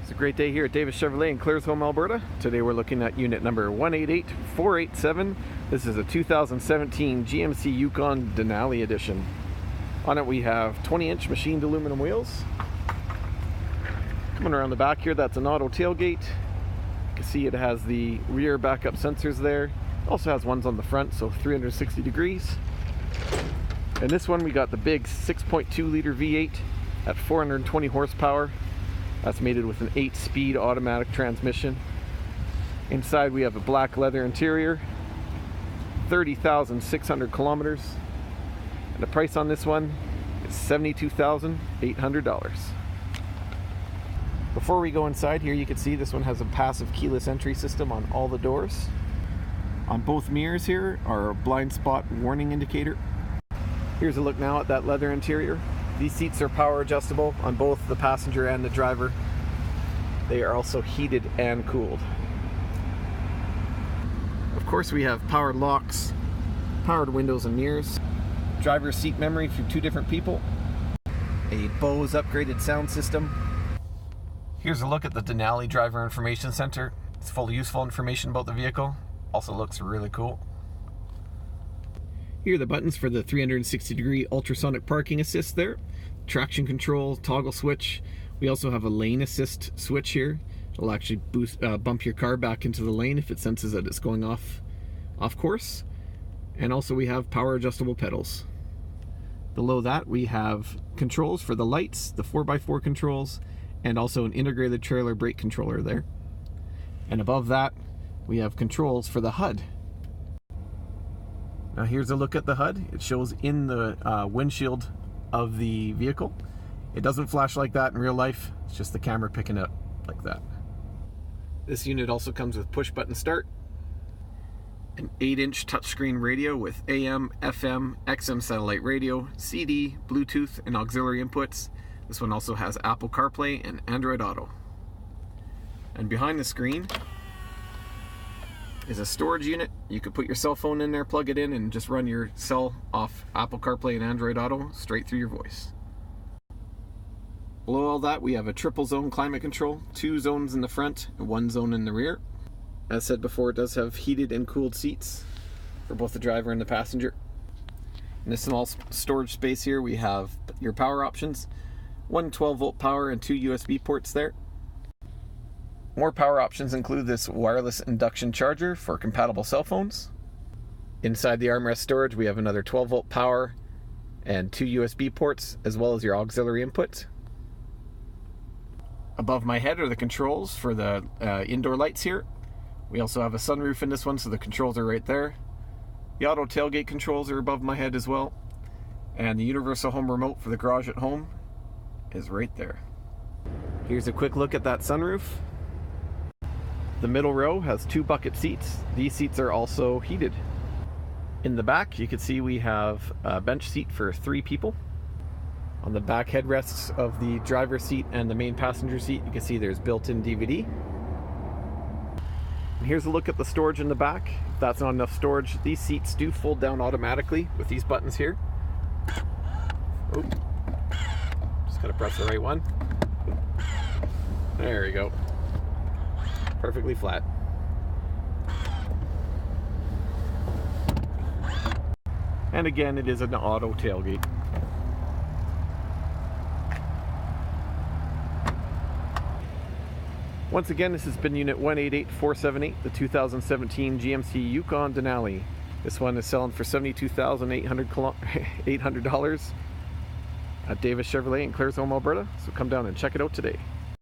It's a great day here at Davis Chevrolet in Claresholm, Alberta. Today we're looking at unit number 188487. This is a 2017 GMC Yukon Denali edition. On it we have 20-inch machined aluminum wheels. Coming around the back here, that's an auto tailgate. You can see it has the rear backup sensors there. It also has ones on the front, so 360 degrees. And this one we got the big 6.2 liter V8 at 420 horsepower. That's mated with an 8-speed automatic transmission. Inside we have a black leather interior, 30,600 kilometers, and the price on this one is $72,800. Before we go inside here, you can see this one has a passive keyless entry system on all the doors. On both mirrors here are a blind spot warning indicator. Here's a look now at that leather interior. These seats are power adjustable on both the passenger and the driver. They are also heated and cooled. Of course, we have powered locks, powered windows and mirrors, driver's seat memory for 2 different people, a Bose upgraded sound system. Here's a look at the Denali Driver Information Center. It's full of useful information about the vehicle. Also looks really cool. Here are the buttons for the 360-degree ultrasonic parking assist there. Traction control, toggle switch. We also have a lane assist switch here. It'll actually bump your car back into the lane if it senses that it's going off course. And also we have power adjustable pedals. Below that we have controls for the lights, the 4x4 controls, and also an integrated trailer brake controller there. And above that we have controls for the HUD. Now here's a look at the HUD. It shows in the windshield of the vehicle. It doesn't flash like that in real life. It's just the camera picking it up like that. This unit also comes with push button start, an 8-inch touchscreen radio with AM, FM, XM satellite radio, CD, Bluetooth, and auxiliary inputs. This one also has Apple CarPlay and Android Auto. And behind the screen is a storage unit. You could put your cell phone in there, plug it in, and just run your cell off Apple CarPlay and Android Auto straight through your voice. Below all that we have a triple zone climate control, 2 zones in the front and 1 zone in the rear. As said before, it does have heated and cooled seats for both the driver and the passenger. In this small storage space here we have your power options, 1 12-volt power and 2 USB ports there. More power options include this wireless induction charger for compatible cell phones. Inside the armrest storage we have another 12-volt power and 2 USB ports, as well as your auxiliary input. Above my head are the controls for the indoor lights here. We also have a sunroof in this one, so the controls are right there. The auto tailgate controls are above my head as well. And the universal home remote for the garage at home is right there. Here's a quick look at that sunroof. The middle row has 2 bucket seats. These seats are also heated. In the back, you can see we have a bench seat for 3 people. On the back headrests of the driver's seat and the main passenger seat, you can see there's built-in DVD. And here's a look at the storage in the back. If that's not enough storage, these seats do fold down automatically with these buttons here. Oh, just gotta press the right one. There we go. Perfectly flat. And again, it is an auto tailgate. Once again, this has been unit 188478, the 2017 GMC Yukon Denali. This one is selling for $72,800 at Davis Chevrolet in Claresholm, Alberta. So come down and check it out today.